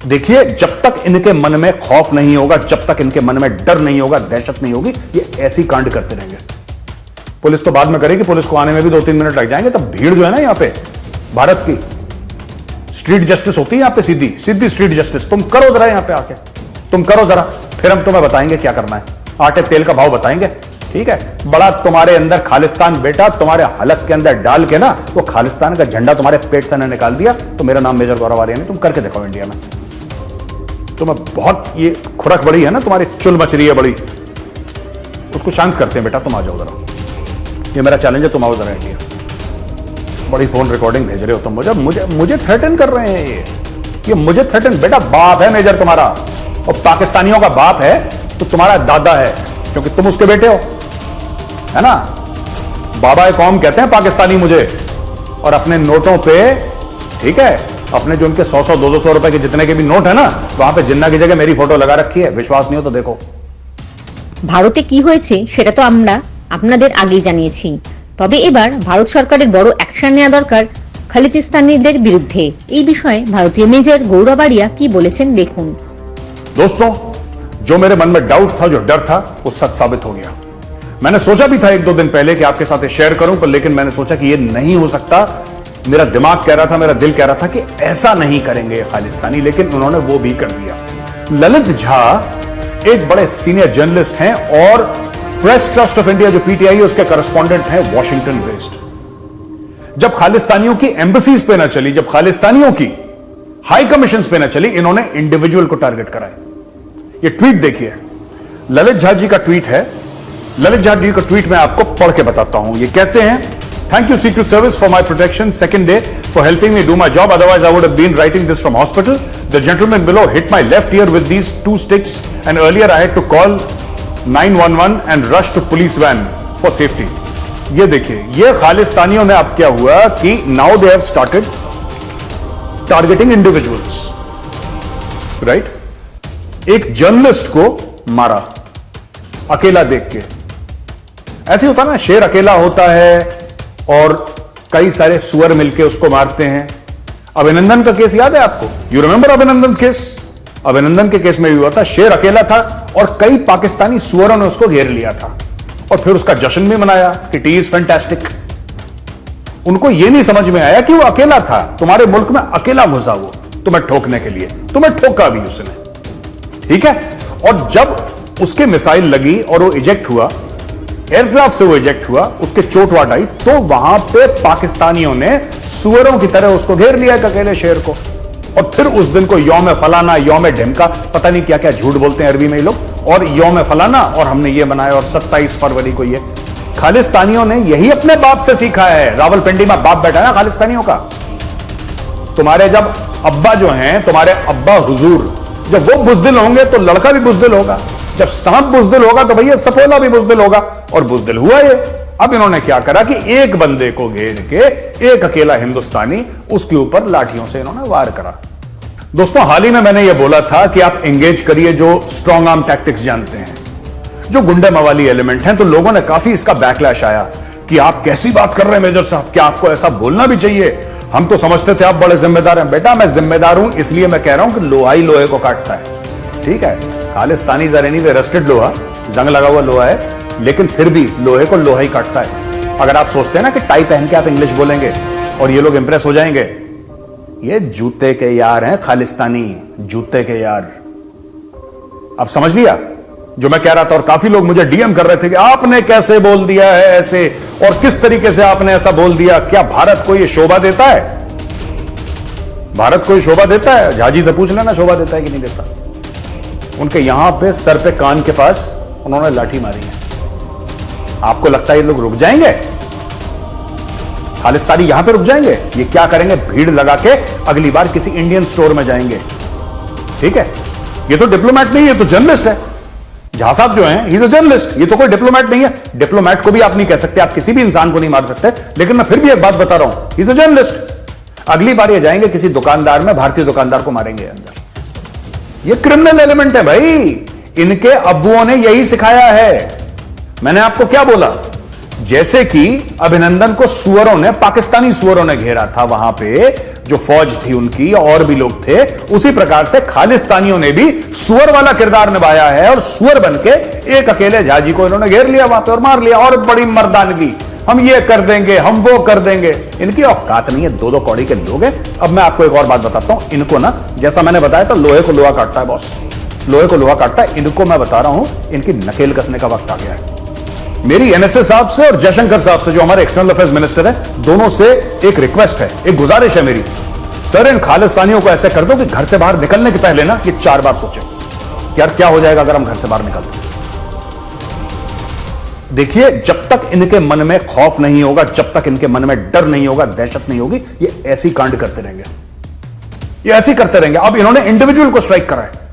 देखिए, जब तक इनके मन में खौफ नहीं होगा, जब तक इनके मन में डर नहीं होगा, दहशत नहीं होगी, ये ऐसी कांड करते रहेंगे। पुलिस तो बाद में करेगी, पुलिस को आने में भी 2-3 मिनट लग जाएंगे। तब भीड़ जो है ना यहां पे भारत की, स्ट्रीट जस्टिस होती है यहां पे, सीधी सीधी स्ट्रीट जस्टिस। तुम करो जरा यहां पे आके, तुम करो जरा, फिर हम तुम्हें बताएंगे क्या करना है। आटे तेल का भाव बताएंगे, ठीक है। बड़ा तुम्हारे अंदर खालिस्तान बेटा तुम्हारे हलक के अंदर डाल के ना, वो खालिस्तान का झंडा तुम्हारे पेट से न निकाल दिया तो मेरा नाम मेजर गौरव आर्य नहीं। तुम करके देखो इंडिया में। तुम्हें बहुत ये खुरक बड़ी है ना, तुम्हारी चुल मच रही है बड़ी, उसको शांत करते हैं बेटा। तुम आ जाओ जरा, ये मेरा चैलेंज है, तुम आओ जरा इंडिया। बड़ी फोन रिकॉर्डिंग भेज रहे हो तुम मुझे मुझे मुझे थ्रेटन कर रहे हैं ये मुझे थ्रेटन। बेटा बाप है मेजर तुम्हारा, और पाकिस्तानियों का बाप है तो तुम्हारा दादा है, क्योंकि तुम उसके बेटे हो, है ना। बाबा कौम कहते हैं पाकिस्तानी मुझे। और अपने नोटों पे, ठीक है, अपने जो उनके 100-100 200 रुपए के जितने के भी नोट है ना, वहां पे जिन्ना की जगह मेरी फोटो लगा रखी है। विश्वास नहीं हो तो देखो। ভারতে কি হয়েছে সেটা তো আমরা আপনাদের আগেই জানিয়েছি, তবে এবার ভারত সরকারের বড় অ্যাকশন নেওয়া দরকার খালিস্তানিদের বিরুদ্ধে। এই বিষয়ে ভারতীয় মেজর গৌরব আরিয়া কি বলেছেন দেখুন। दोस्तों, जो मेरे मन में डाउट था, जो डर था, वो सच साबित हो गया। मैंने सोचा भी था 1-2 दिन पहले कि आपके साथ शेयर करूं, पर लेकिन मैंने सोचा कि ये नहीं हो सकता। मेरा दिमाग कह रहा था, मेरा दिल कह रहा था कि ऐसा नहीं करेंगे खालिस्तानी, लेकिन उन्होंने वो भी कर दिया। ललित झा एक बड़े सीनियर जर्नलिस्ट हैं और प्रेस ट्रस्ट ऑफ इंडिया जो पीटीआई है उसके करस्पॉन्डेंट हैं वॉशिंगटन बेस्ड। जब खालिस्तानियों की एम्बेसीज पे ना चली, जब खालिस्तानियों की हाई कमीशन पे ना चली, इन्होंने इंडिविजुअल को टारगेट कराया। ये ट्वीट देखिए, ललित झा जी का ट्वीट है। ललित झा जी का ट्वीट मैं आपको पढ़ के बताता हूं। ये कहते हैं, thank you secret service for my protection second day for helping me do my job, otherwise I would have been writing this from hospital. The gentleman below hit my left ear with these 2 sticks and earlier I had to call 911 and rush to police van for safety. ये देखिए, ये खालिस्तानियों ने अब क्या हुआ कि now they have started targeting individuals, right. एक जर्नलिस्ट को मारा अकेला देख के। ऐसे होता ना, शेर अकेला होता है और कई सारे सुअर मिलके उसको मारते हैं। अभिनंदन का केस याद है आपको? यू रिमेंबर अभिनंदन केस? अभिनंदन के केस में भी हुआ था, शेर अकेला था और कई पाकिस्तानी सुअरों ने उसको घेर लिया था और फिर उसका जश्न भी मनाया कि टी इज फैंटास्टिक। उनको यह नहीं समझ में आया कि वो अकेला था, तुम्हारे मुल्क में अकेला घुसा वो तुम्हें ठोकने के लिए, तुम्हें ठोका भी उसने, ठीक है। और जब उसके मिसाइल लगी और वो इजेक्ट हुआ, एयरक्राफ्ट से वो इजेक्ट हुआ, उसके चोट वाट आई, तो वहां पे पाकिस्तानियों ने सुअरों की तरह उसको घेर लिया अकेले शेर को। और फिर उस दिन को यौम फलाना, यौम ढिमका, पता नहीं क्या क्या झूठ बोलते हैं अरबी में ये लोग, और यौम फलाना और हमने ये बनाया, और 27 फरवरी को ये। खालिस्तानियों ने यही अपने बाप से सीखा है। रावलपिंडी में बाप बैठा है खालिस्तानियों का। तुम्हारे जब अब्बा जो हैं, तुम्हारे अब्बा हुजूर, जब वो बुजदिल होंगे तो लड़का भी बुजदिल होगा, जब सांप बुजदिल होगा तो भैया सपोला भी बुजदिल होगा, और बुजदिल हुआ ये। अब इन्होंने क्या करा कि एक बंदे को घेर के, एक अकेला हिंदुस्तानी, उसके ऊपर लाठियों से इन्होंने वार करा। दोस्तों, हाल ही में मैंने ये बोला था कि आप एंगेज करिए जो स्ट्रॉन्ग आर्म टैक्टिक्स जानते हैं, जो गुंडे मवाली एलिमेंट हैं। तो लोगों ने काफी इसका बैकलैश आया कि आप कैसी बात कर रहे हैं मेजर साहब, क्या आपको ऐसा बोलना भी चाहिए? हम तो समझते थे आप बड़े जिम्मेदार हैं। बेटा, मैं जिम्मेदार हूं इसलिए मैं कह रहा हूं कि लोहा ही लोहे को काटता है, ठीक है। खालिस्तानी जरेनी वे रस्टेड लोहा, जंग लगा हुआ लोहा है, लेकिन फिर भी लोहे को लोहा ही काटता है। अगर आप सोचते हैं ना कि टाई पहन के आप इंग्लिश बोलेंगे और ये लोग इंप्रेस हो जाएंगे, ये जूते के यार हैं खालिस्तानी, जूते के यार। आप समझ लिया जो मैं कह रहा था। और काफी लोग मुझे डीएम कर रहे थे कि आपने कैसे बोल दिया है ऐसे, और किस तरीके से आपने ऐसा बोल दिया, क्या भारत को यह शोभा देता है? भारत को यह शोभा देता है? झाजी से पूछ लेना शोभा देता है कि नहीं देता। उनके यहां पे सर पे कान के पास उन्होंने लाठी मारी है। आपको लगता है ये लोग रुक जाएंगे? खालिस्तानी यहां पे रुक जाएंगे? ये क्या करेंगे, भीड़ लगा के अगली बार किसी इंडियन स्टोर में जाएंगे, ठीक है। ये तो डिप्लोमैट नहीं है, ये तो जर्नलिस्ट है। झा साहब जो हैं, ही इज अ जर्नलिस्ट, ये तो कोई डिप्लोमैट नहीं है। डिप्लोमैट को भी आप नहीं कह सकते, आप किसी भी इंसान को नहीं मार सकते, लेकिन मैं फिर भी एक बात बता रहा हूं, ही इज अ जर्नलिस्ट। अगली बार ये जाएंगे किसी दुकानदार में, भारतीय दुकानदार को मारेंगे अंदर। ये क्रिमिनल एलिमेंट है भाई, इनके अब्बुओं ने यही सिखाया है। मैंने आपको क्या बोला? जैसे कि अभिनंदन को सुअरों ने, पाकिस्तानी सुअरों ने घेरा था, वहां पे जो फौज थी उनकी और भी लोग थे, उसी प्रकार से खालिस्तानियों ने भी सुअर वाला किरदार निभाया है और सुअर बनके एक अकेले झाजी को इन्होंने घेर लिया वहां पे और मार लिया। और बड़ी मर्दानगी, हम ये कर देंगे, हम वो कर देंगे। इनकी औकात नहीं है, दो दो कौड़ी के लोग हैं। अब मैं आपको एक और बात बताता हूं, इनको ना, जैसा मैंने बताया था, लोहे को लोहा काटता है बॉस, लोहे को लोहा काटता है। इनको मैं बता रहा हूं, इनकी नकेल कसने का वक्त आ गया है। मेरी एनएसए साहब से और जयशंकर साहब से, जो हमारे एक्सटर्नल अफेयर्स मिनिस्टर है, दोनों से एक रिक्वेस्ट है, एक गुजारिश है मेरी। सर, इन खालिस्तानियों को ऐसे कर दो कि घर से बाहर निकलने के पहले ना ये 4 बार सोचे कि यार क्या हो जाएगा अगर हम घर से बाहर निकलते। देखिए, जब तक इनके मन में खौफ नहीं होगा, जब तक इनके मन में डर नहीं होगा, दहशत नहीं होगी, ये ऐसी कांड करते रहेंगे, ये ऐसी करते रहेंगे। अब इन्होंने इंडिविजुअल को स्ट्राइक करा है।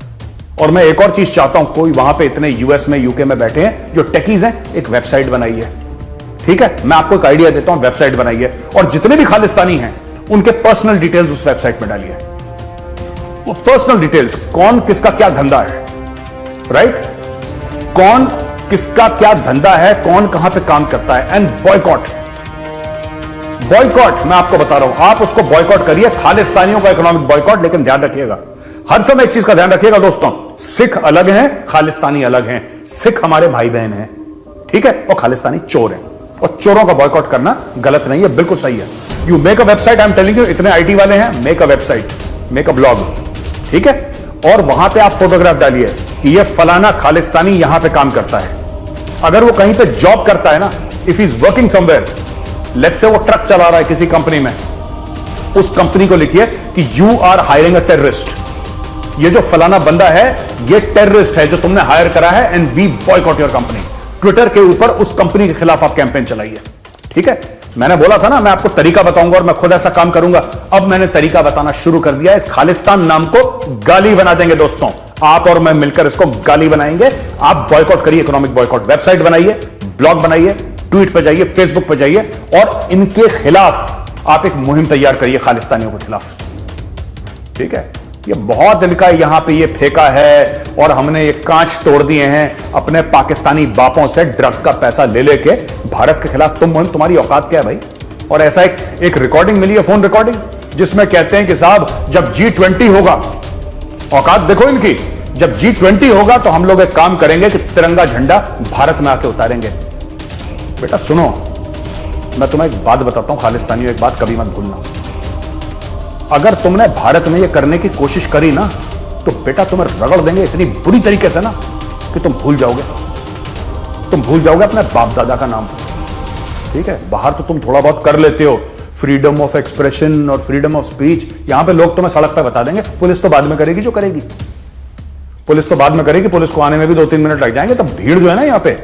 और मैं एक और चीज चाहता हूं, कोई वहां पे इतने यूएस में, यूके में बैठे हैं जो टेकीज हैं, एक वेबसाइट बनाई है, ठीक है? मैं आपको एक आइडिया देता हूं, वेबसाइट बनाई है और जितने भी खालिस्तानी हैं उनके पर्सनल डिटेल्स उस वेबसाइट में डालिए। वो पर्सनल डिटेल्स, कौन किसका क्या धंधा है, राइट? कौन किसका क्या धंधा है, कौन कहां पे काम करता है, एंड बॉयकॉट, बॉयकॉट। मैं आपको बता रहा हूं, आप उसको बॉयकॉट करिए, खालिस्तानियों का इकोनॉमिक बॉयकॉट। लेकिन ध्यान रखिएगा, हर समय एक चीज का ध्यान रखिएगा दोस्तों, सिख अलग हैं, खालिस्तानी अलग हैं। सिख हमारे भाई बहन हैं, ठीक है, और खालिस्तानी चोर हैं। और चोरों का बॉयकॉट करना गलत नहीं है, बिल्कुल सही है। You make a website, I am telling you, इतने आईटी वाले हैं, make a website, make a blog, ठीक है? और वहां पे आप फोटोग्राफ डालिए कि ये फलाना खालिस्तानी यहां पे काम करता है। अगर वो कहीं पे जॉब करता है ना, if is working somewhere, let's say वो ट्रक चला रहा है किसी कंपनी में, उस कंपनी को लिखिए कि you are hiring a terrorist. ये जो फलाना बंदा है, ये टेररिस्ट है जो तुमने हायर करा है, and we boycott your company. Twitter के ऊपर उस कंपनी के खिलाफ आप कैंपेन चलाइए, ठीक है? मैंने बोला था ना, मैं आपको तरीका बताऊंगा और मैं खुद ऐसा काम करूंगा। अब मैंने तरीका बताना शुरू कर दिया। इस खालिस्तान नाम को गाली बना देंगे दोस्तों, आप और मैं मिलकर इसको गाली बनाएंगे। आप बॉयकॉट करिए, इकोनॉमिक बॉयकॉट, वेबसाइट बनाइए, ब्लॉग बनाइए, ट्वीट पे जाइए, फेसबुक पे जाइए और इनके खिलाफ आप एक मुहिम तैयार करिए, खालिस्तानियों के खिलाफ, ठीक है? ये बहुत इनका यहां पे ये फेंका है और हमने ये कांच तोड़ दिए हैं अपने पाकिस्तानी बापों से, ड्रग का पैसा ले लेके भारत के खिलाफ। तुम्हारी औकात क्या है भाई? और ऐसा एक रिकॉर्डिंग मिली है, फोन रिकॉर्डिंग, जिसमें कहते हैं कि साहब जब G20 होगा, औकात देखो इनकी, जब G20 होगा तो हम लोग एक काम करेंगे कि तिरंगा झंडा भारत में आके उतारेंगे। बेटा सुनो, मैं तुम्हें एक बात बताता हूं खालिस्तानियों, एक बात कभी मत भूलना, अगर तुमने भारत में ये करने की कोशिश करी ना, तो बेटा तुम्हें रगड़ देंगे इतनी बुरी तरीके से ना कि तुम भूल जाओगे, तुम भूल जाओगे अपने बाप दादा का नाम, ठीक है? बाहर तो तुम थोड़ा बहुत कर लेते हो, फ्रीडम ऑफ एक्सप्रेशन और फ्रीडम ऑफ स्पीच, यहां पे लोग तुम्हें सड़क पे बता देंगे। पुलिस तो बाद में करेगी जो करेगी, पुलिस तो बाद में करेगी, पुलिस को आने में भी 2-3 मिनट लग जाएंगे। तब भीड़ जो है ना यहां पे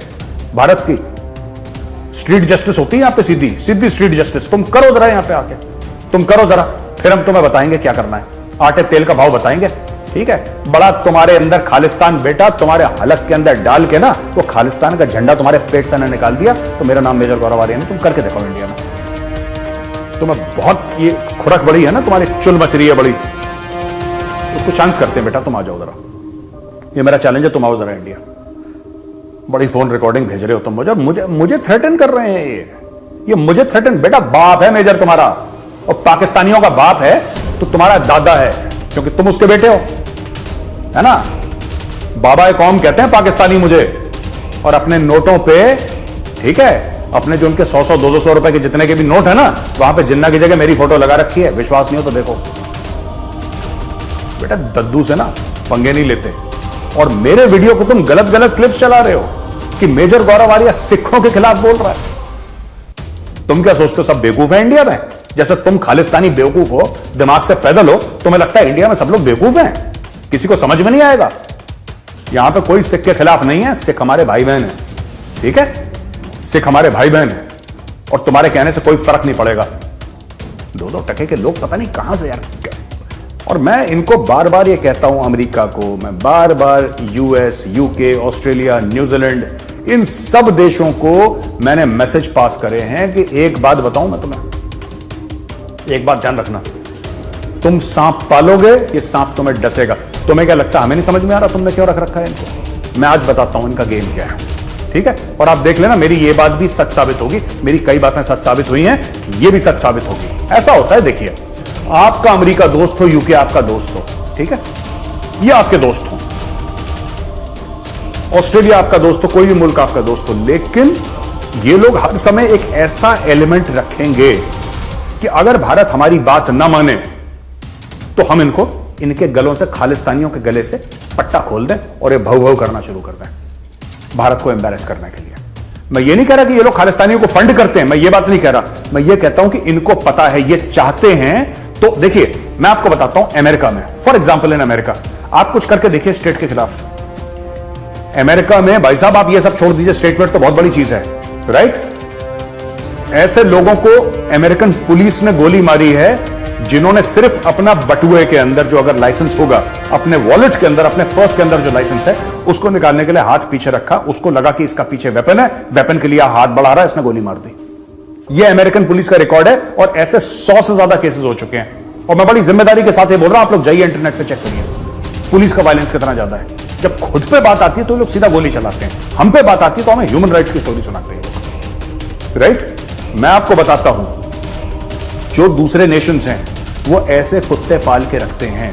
भारत की, स्ट्रीट जस्टिस होती है यहां पे, सीधी सीधी स्ट्रीट जस्टिस। तुम करो जरा यहां पे आके, तुम करो जरा, फिर हम तुम्हें बताएंगे क्या करना है, आटे तेल का भाव बताएंगे, ठीक है? बड़ा तुम्हारे अंदर खालिस्तान बेटा तुम्हारे हलक के अंदर डाल के ना, वो खालिस्तान का झंडा तुम्हारे पेट से ना निकाल दिया तो मेरा नाम मेजर गौरव आर्य है। तुम करके देखो इंडिया में, तुम्हें बहुत ये खुरक बड़ी है ना, तुम्हारी चुल मच रही है बड़ी, उसको शांत करते हैं बेटा। तुम आ जाओ जरा, ये मेरा चैलेंज है, तुम आओ जरा इंडिया। बड़ी फोन रिकॉर्डिंग भेज रहे हो तुम मुझे थ्रेटन कर रहे हैं ये मुझे थ्रेटन। बेटा बाप है मेजर तुम्हारा, और पाकिस्तानियों का बाप है तो तुम्हारा दादा है, क्योंकि तुम उसके बेटे हो, है ना? बाबा कौम कहते हैं पाकिस्तानी मुझे। और अपने नोटों पे, ठीक है, अपने जो उनके 100-100, 200 रुपए के जितने के भी नोट है ना, वहां पे जिन्ना की जगह मेरी फोटो लगा रखी है। विश्वास नहीं हो तो देखो। बेटा दद्दू से ना पंगे नहीं लेते। और मेरे वीडियो को तुम गलत गलत क्लिप्स चला रहे हो कि मेजर गौरव आर्य सिखों के खिलाफ बोल रहा है। तुम क्या सोचते हो सब बेवकूफ है इंडिया में? जैसे तुम खालिस्तानी बेवकूफ हो, दिमाग से पैदल हो, तुम्हें लगता है इंडिया में सब लोग बेवकूफ हैं? किसी को समझ में नहीं आएगा। यहां पे कोई सिख के खिलाफ नहीं है, सिख हमारे भाई बहन है, ठीक है? सिख हमारे भाई बहन है और तुम्हारे कहने से कोई फर्क नहीं पड़ेगा। 2-2 टके के लोग पता नहीं कहां से यार। और मैं इनको बार बार ये कहता हूं, अमेरिका को मैं बार बार, यूएस, यूके, ऑस्ट्रेलिया, न्यूजीलैंड, इन सब देशों को मैंने मैसेज पास करे हैं कि एक बात बताऊं मैं तुम्हें, एक बात ध्यान रखना, तुम सांप पालोगे, ये सांप तुम्हें डसेगा। तुम्हें क्या लगता है हमें नहीं समझ में आ रहा तुमने क्यों रख रखा है इनको? मैं आज बताता हूं इनका गेम क्या है। ठीक है, और आप देख लेना मेरी ये बात भी सच साबित होगी, मेरी कई बातें सच साबित हुई हैं, ये भी सच साबित होगी। ऐसा होता है, देखिए आपका अमेरिका दोस्त हो, यूके आपका दोस्त हो, ठीक है, ये आपके दोस्त हो, ऑस्ट्रेलिया आपका दोस्त हो, कोई भी मुल्क आपका दोस्त हो, लेकिन ये लोग हर समय एक ऐसा एलिमेंट रखेंगे कि अगर भारत हमारी बात ना माने तो हम इनके गलों से, खालिस्तानियों के गले से पट्टा खोल दें और ये भव भव करना शुरू कर दें भारत को एम्बैरेस करने के लिए। मैं ये नहीं कह रहा कि ये लोग खालिस्तानियों को फंड करते हैं, मैं ये बात नहीं कह रहा, मैं ये कहता हूं कि इनको पता है, ये चाहते हैं। तो देखिए मैं आपको बताता हूं, अमेरिका में, फॉर एग्जांपल इन अमेरिका, आप कुछ करके देखिए स्टेट के खिलाफ। अमेरिका में भाई साहब आप ये सब छोड़ दीजिए, स्टेट वेट तो बहुत बड़ी चीज है, राइट? ऐसे लोगों को अमेरिकन पुलिस ने गोली मारी है जिन्होंने सिर्फ अपना बटुए के अंदर जो अगर लाइसेंस होगा, अपने वॉलेट के अंदर, अपने पर्स के अंदर जो लाइसेंस है उसको निकालने के लिए हाथ पीछे रखा, उसको लगा कि इसका पीछे वेपन है, वेपन के लिए हाथ बढ़ा रहा है, इसने गोली मार दी। यह अमेरिकन पुलिस का रिकॉर्ड है और ऐसे 100 से ज्यादा केसेस हो चुके हैं। और मैं बड़ी जिम्मेदारी के साथ ये बोल रहा हूं, आप लोग जाइए इंटरनेट पे चेक करिए पुलिस का वायलेंस कितना ज्यादा है। जब खुद पे बात आती है तो लोग सीधा गोली चलाते हैं, हम पे बात आती है तो हमें ह्यूमन राइट्स की स्टोरी सुनाते हैं, राइट? मैं आपको बताता हूं, जो दूसरे नेशंस हैं वो ऐसे कुत्ते पाल के रखते हैं,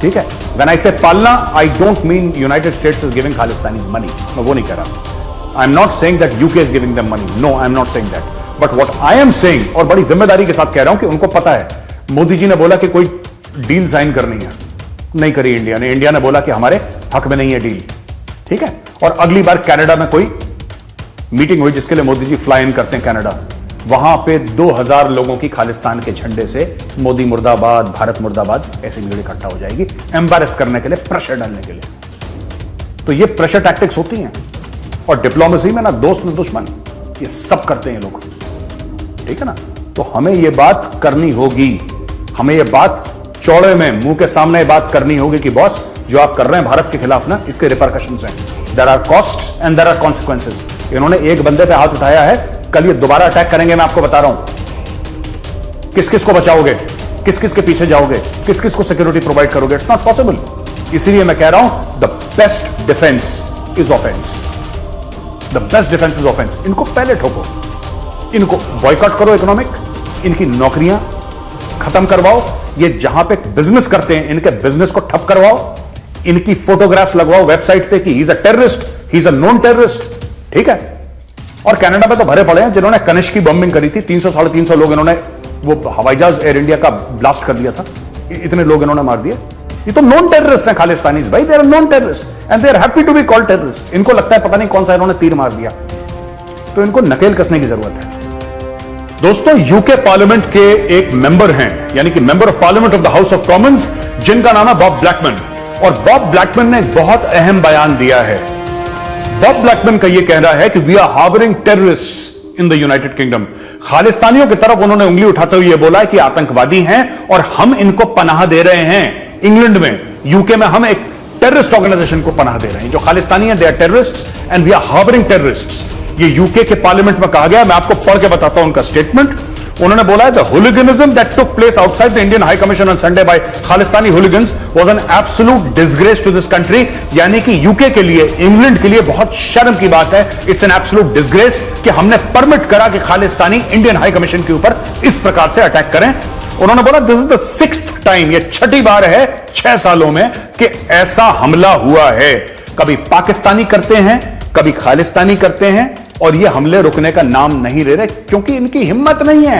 ठीक है? व्हेन आई से पालना, I don't mean United States is giving Khalistanis money, मैं वो नहीं कह रहा। I am not saying that UK is giving them money, no I am not saying that, but what I am saying, और बड़ी जिम्मेदारी के साथ कह रहा हूं कि उनको पता है, मोदी जी ने बोला कि कोई डील साइन करनी है, नहीं करी इंडिया ने। इंडिया ने बोला कि हमारे हक में नहीं है डील, ठीक है? और अगली बार कनाडा में कोई मीटिंग हुई जिसके लिए मोदी जी फ्लाई इन करते हैं कनाडा, वहां पे 2000 लोगों की खालिस्तान के झंडे से मोदी मुर्दाबाद, भारत मुर्दाबाद ऐसी भीड़ इकट्ठा हो जाएगी, एम्बैरेस करने के लिए, प्रेशर डालने के लिए। तो ये प्रेशर टैक्टिक्स होती हैं, और डिप्लोमेसी में ना दोस्त न दुश्मन, ये सब करते हैं लोग, ठीक है ना? तो हमें ये बात करनी होगी, हमें ये बात चौड़े में, मुंह के सामने बात करनी होगी कि बॉस जो आप कर रहे हैं भारत के खिलाफ ना, इसके रिपरकशंस हैं, there are costs and there are consequences. इन्होंने एक बंदे पे हाथ उठाया है, कल ये दोबारा अटैक करेंगे, मैं आपको बता रहा हूं। किस किस को बचाओगे, किस किस के पीछे जाओगे, किस किस को सिक्योरिटी प्रोवाइड करोगे? It's not possible. इसीलिए मैं कह रहा हूं, the best defence is offence, the best defence is offence. इनको पहले ठोको, इनको बॉयकॉट करो, इकोनॉमिक, इनकी नौकरियां खत्म करवाओ, ये जहां पे बिजनेस करते हैं इनके बिजनेस को ठप करवाओ, इनकी फोटोग्राफ्स लगवाओ वेबसाइट पे कि he is a terrorist, he is a non terrorist, ठीक है? और कनाडा में तो भरे पड़े हैं जिन्होंने कनिष्क की बॉम्बिंग करी थी, 300-350 लोग इन्होंने, वो हवाई जहाज एयर इंडिया का ब्लास्ट कर दिया था, इतने लोग इन्होंने मार दिए। ये तो नॉन टेररिस्ट हैं खालिस्तानीज, भाई, they are non terrorist and they are happy to be called terrorist. इनको लगता है पता नहीं कौन सा इन्होंने तीर मार दिया, तो इनको नकेल कसने की जरूरत है। दोस्तों, यूके पार्लियामेंट के एक मेंबर हैं, यानी कि member of parliament of the house of Commons, जिनका नाम है बॉब ब्लैकमैन, और बॉब ब्लैकमैन ने एक बहुत अहम बयान दिया है। बॉब ब्लैकमैन का यह कहना है कि we are harbouring terrorists in the United Kingdom. खालिस्तानियों की तरफ उन्होंने उंगली उठाते हुए यह बोला है कि आतंकवादी हैं और हम इनको पनाह दे रहे हैं। इंग्लैंड में, यूके में हम एक टेररिस्ट ऑर्गेनाइजेशन को पनाह दे रहे हैं। जो खालिस्तानी हैं, they are terrorists and we are harbouring terrorists. ये यूके के पार्लियामेंट में कहा गया, मैं आपको पढ़ के बताता हूं उनका स्टेटमेंट। उन्होंने बोला है, the hooliganism that took place outside the Indian High Commission on Sunday by Khalistani hooligans was an absolute disgrace to this country। यानी कि यूके के लिए, इंग्लैंड के लिए बहुत शर्म की बात है, इट्स एन एब्सोल्यूट डिसग्रेस कि हमने परमिट करा कि खालिस्तानी इंडियन हाई कमीशन के ऊपर इस प्रकार से अटैक करें। उन्होंने बोला, this is the 6th time, ये 6ठी बार है 6 सालों में कि ऐसा हमला हुआ है। कभी पाकिस्तानी करते हैं, कभी खालिस्तानी करते हैं, और ये हमले रुकने का नाम नहीं ले रहे, क्योंकि इनकी हिम्मत नहीं है,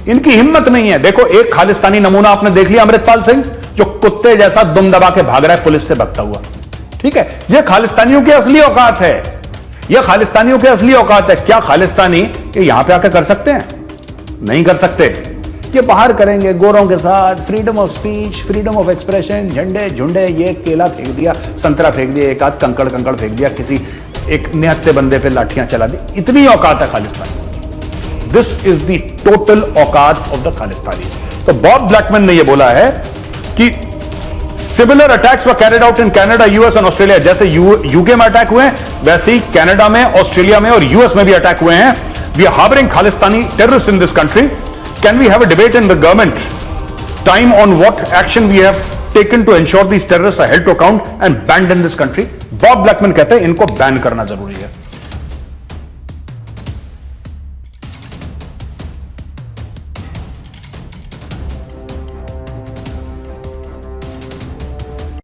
इनकी हिम्मत नहीं है। देखो, एक खालिस्तानी नमूना आपने देख लिया, अमृतपाल सिंह, जो कुत्ते जैसा दुम दबा के भाग रहा है पुलिस से भागता हुआ, ठीक है? ये खालिस्तानियों की असली औकात है, ये खालिस्तानियों की असली औकात है। क्या खालिस्तानी ये यहां पे आकर कर सकते हैं? नहीं कर सकते। ये बाहर करेंगे गोरों के साथ, freedom of speech, freedom of expression, झंडे झुंडे, ये केला फेंक दिया, संतरा फेंक दिया, एक आध कंकड़ फेंक दिया, किसी एक निहत्ते बंदे पे लाठियां चला दी, इतनी औकात है Khalistan. This is the total औकात ऑफ द खालिस्तानीज। तो बॉब ब्लैकमैन ने यह बोला है कि similar attacks were carried out in Canada, US and Australia. जैसे यूके में अटैक हुए वैसे ही कनाडा में, ऑस्ट्रेलिया में और यूएस में भी अटैक हुए हैं। We are harbouring Khalistani terrorist in this country. Can we have a debate in the government time on what action we have taken to ensure these terrorists are held to account and banned in this country? Bob Blackman कहते हैं इनको ban करना जरूरी है।